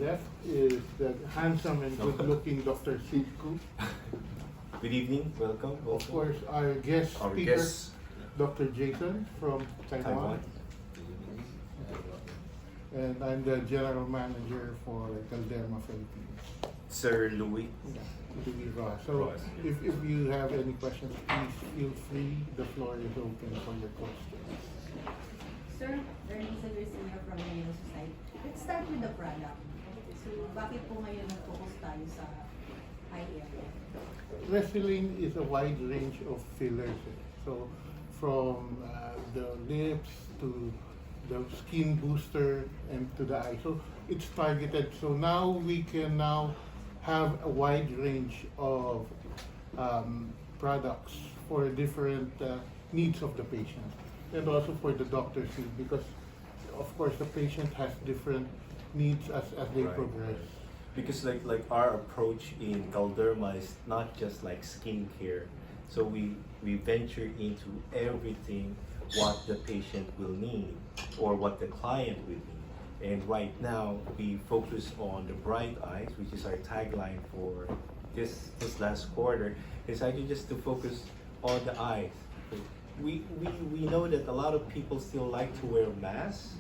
left is the handsome and good-looking Dr. Sidku. Good evening, welcome. Of course, our guest Our speaker, guest. Dr. Jason from Taiwan. And I'm the general manager for Galderma Philippines. Sir Louis. Yeah, Louis Ross. So Ross. if you have any questions, please feel free. The floor is open for your questions. Sir, Bernice Garcia from the Yellow Society. Let's start with the product. So, bakit po ngayon nag-focus tayo sa eye area? Restylane is a wide range of fillers. So from the lips to the skin booster and to the eye. So it's targeted. So now we can have a wide range of products for different needs of the patient and also for the doctors because of course the patient has different needs as they Right. progress. Because like our approach in Galderma is not just like skincare. So we venture into everything what the patient will need or what the client will need. And right now we focus on the bright eyes, which is our tagline for this last quarter. It's actually just to focus on the eyes. We know that a lot of people still like to wear masks.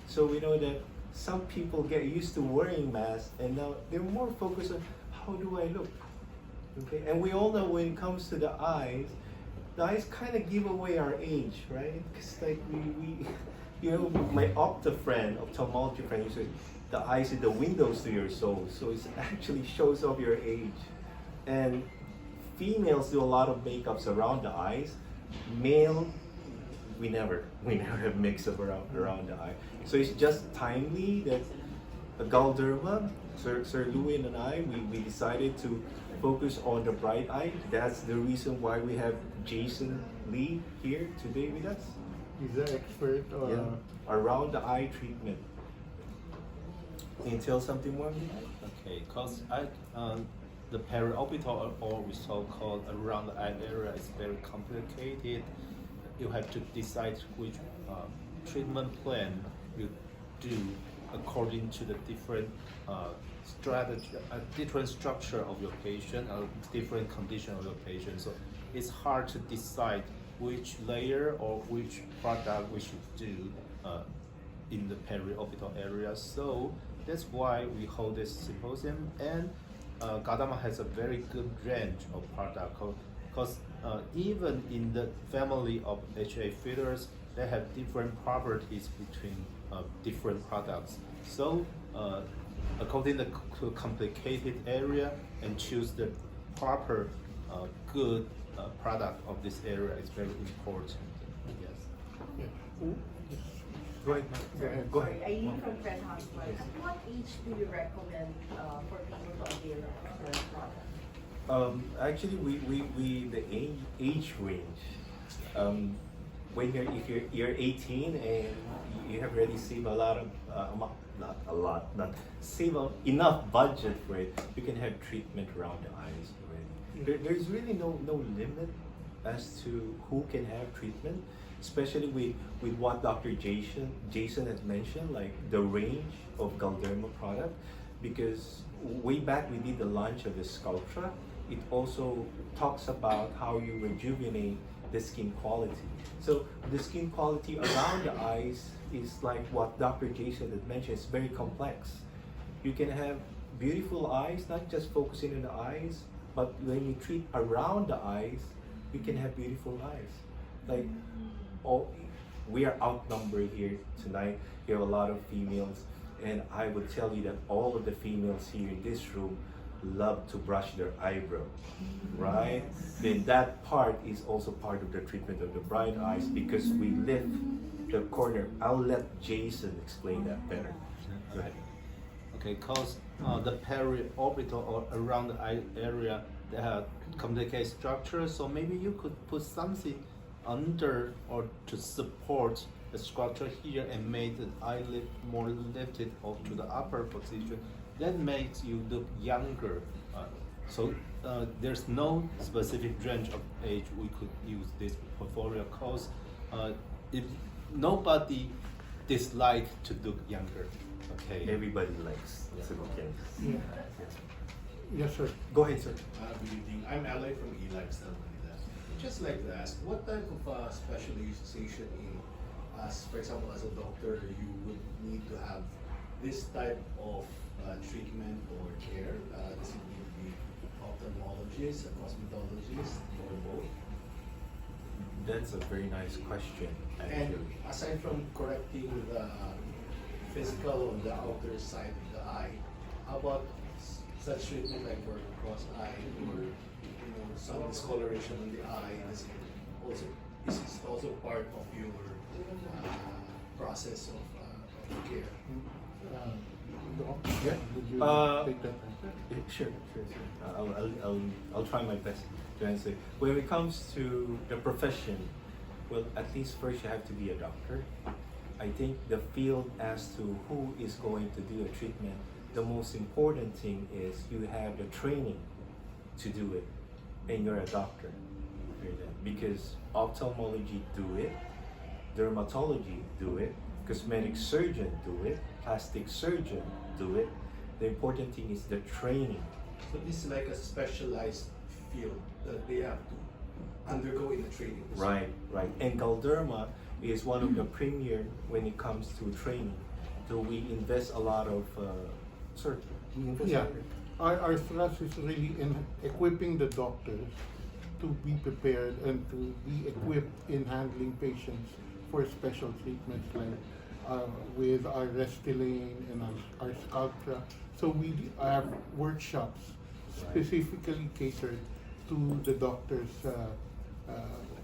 So we know that some people get used to wearing masks and now they're more focused on how do I look. Okay, and we all know when it comes to the eyes kind of give away our age, right? Because like we you know, my ophthalmology friend used to say the eyes are the windows to your soul, so it actually shows off your age. And females do a lot of makeups around the eyes. Male, we never have mix-up around the eye. So it's just timely that Galderma, Sir Louis and I, we decided to focus on the bright eye. That's the reason why we have Jason Lee here today with us. He's an expert Around the eye treatment. Can you tell something more? Okay, because the periorbital or we so-called around the eye area is very complicated. You have to decide which treatment plan you do according to the different strategy, different structure of your patient, or different condition of your patient. So it's hard to decide which layer or which product we should do in the periorbital area. So that's why we hold this symposium, and Galderma has a very good range of product because even in the family of HA fillers, they have different properties between different products. So according to complicated area and choose the proper good product of this area is very important. Yes. Yeah. Go ahead. Go ahead. Sorry, Eileen from Fred Hospital. At what age do you recommend for people to avail of the product? Actually, we the age range. When you're 18 and you have already saved a lot of not a lot, not save enough budget for it, you can have treatment around the eyes already. There's really no limit as to who can have treatment, especially with what Dr. Jason has mentioned, like the range of Galderma product, because way back we did the launch of the Sculptra. It also talks about how you rejuvenate the skin quality. So the skin quality around the eyes is like what Dr. Jason had mentioned, it's very complex. You can have beautiful eyes, not just focusing on the eyes, but when you treat around the eyes, you can have beautiful eyes. Like, we are outnumbered here tonight. You have a lot of females, and I would tell you that all of the females here in this room love to brush their eyebrow, right? Then that part is also part of the treatment of the bright eyes because we lift the corner. I'll let Jason explain that better. Go ahead. Okay, because the periorbital or around the eye area, they have complicated structure, so maybe you could put something under or to support the structure here and make the eyelid more lifted or to the upper position. That makes you look younger. So there's no specific range of age we could use this portfolio because if nobody dislike to look younger. Okay. Everybody likes skin. Yeah. Yes, sir. Go ahead, sir. Good evening. I'm Aloy from eLifestyle Manila. Just like to ask, what type of specialization in, for example, as a doctor, you would need to have this type of treatment or care? Does it need to be ophthalmologist, a cosmetologist, or both? That's a very nice question, And actually. aside from correcting the physical on the outer side of the eye, how about such treatment like for cross eye or some discoloration on the eye? Is it also part of your process of care? Doc, would you take that answer? Sure. I'll try my best to answer. When it comes to the profession, well, at least first you have to be a doctor. I think the field as to who is going to do a treatment, the most important thing is you have the training to do it, and you're a doctor. Because ophthalmology do it, dermatology do it, cosmetic surgeon do it, plastic surgeon do it. The important thing is the training. So this is like a specialized field that they have to undergo in the training. Right. And Galderma is one of the premier when it comes to training. So we invest a lot of, we invest Yeah, a lot. our thrust is really in equipping the doctors to be prepared and to be equipped in handling patients for special treatments like with our Restylane and our Sculptra. So we have workshops specifically catered to the doctor's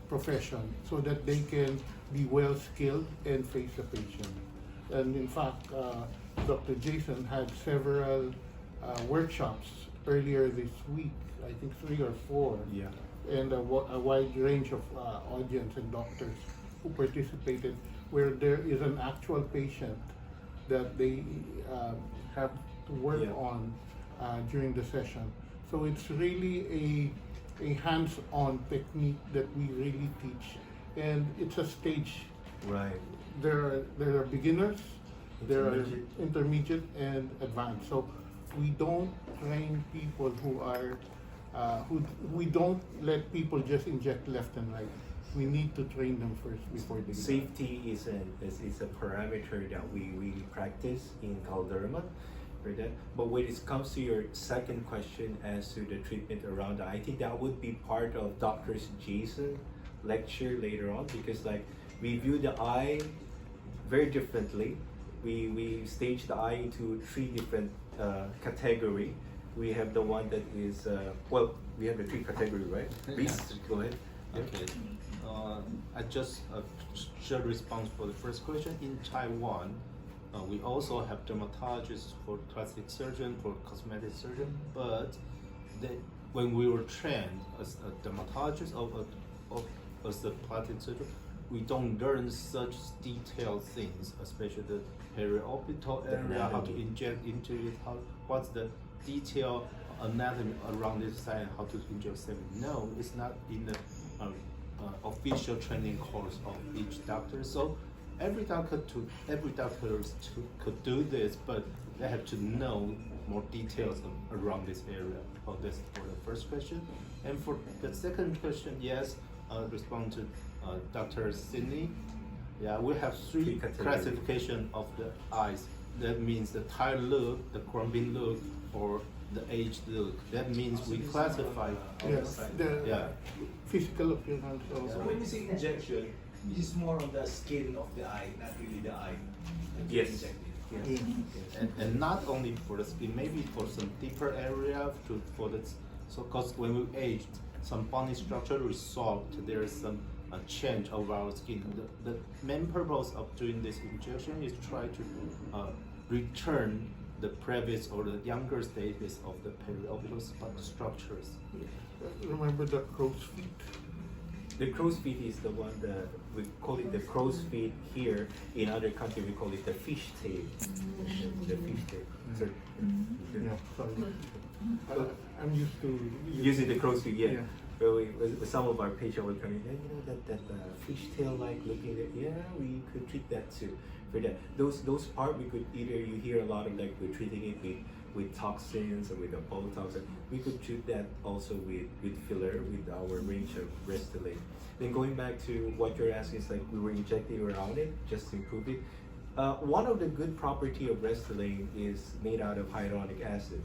profession so that they can be well skilled and face the patient. And in fact, Dr. Jason had several workshops earlier this week, I think 3 or 4. Yeah. And a wide range of audience and doctors who participated, where there is an actual patient that they have to work Yeah. on during the session. So it's really a hands-on technique that we really teach, and it's a stage. Right. There are beginners, there are Intermediate. intermediate and advanced. So we don't train people who are we don't let people just inject left and right. We need to train them first before they Safety is a parameter that we practice in Galderma. But when it comes to your second question as to the treatment around the eye, I think that would be part of Dr. Jason lecture later on, because like we view the eye very differently. We stage the eye into 3 different category. We have the one that is we have the 3 category, right? Please go ahead. Okay. I just should respond for the first question. In Taiwan, we also have dermatologists for plastic surgeon, for cosmetic surgeon, but when we were trained as a dermatologist or as a plastic surgeon, we don't learn such detailed things, especially the periorbital area, how to inject into it, what's the detail anatomy around this side, how to inject seven. No, it's not in the official training course of each doctor. So every doctor could do this, but they have to know more details around this area. Oh, that's for the first question. And for the second question, yes, respond to Dr. Sidney. Yeah, we have 3 classification of the eyes. That means the tired look, the grumpy look, or the aged look. That means we classify. Yes, the Yeah. physical appearance So also. when you say injection, this is more on the skin of the eye, not really the eye. that you Yes. inject it. And not only for the skin, maybe for some deeper area for the because when we aged, some bony structure resolved. There is some change of our skin. The main purpose of doing this injection is try to return the previous or the younger stages of the periorbital structures. Remember the crow's feet? The crow's feet is the one that we call it the crow's feet here. In other countries, we call it the fish tail. The fish tail. So, Yeah, sorry. I'm used to using the crow's feet, yeah. Yeah. But with some of our patients will come in, that fish tail like looking at, yeah, we could treat that too. for that. Those part we could either, you hear a lot of like we're treating it with toxins or with a Botox. We could treat that also with filler with our range of Restylane. Then going back to what you're asking is like we were injecting around it just to improve it. One of the good property of Restylane is made out of hyaluronic acid.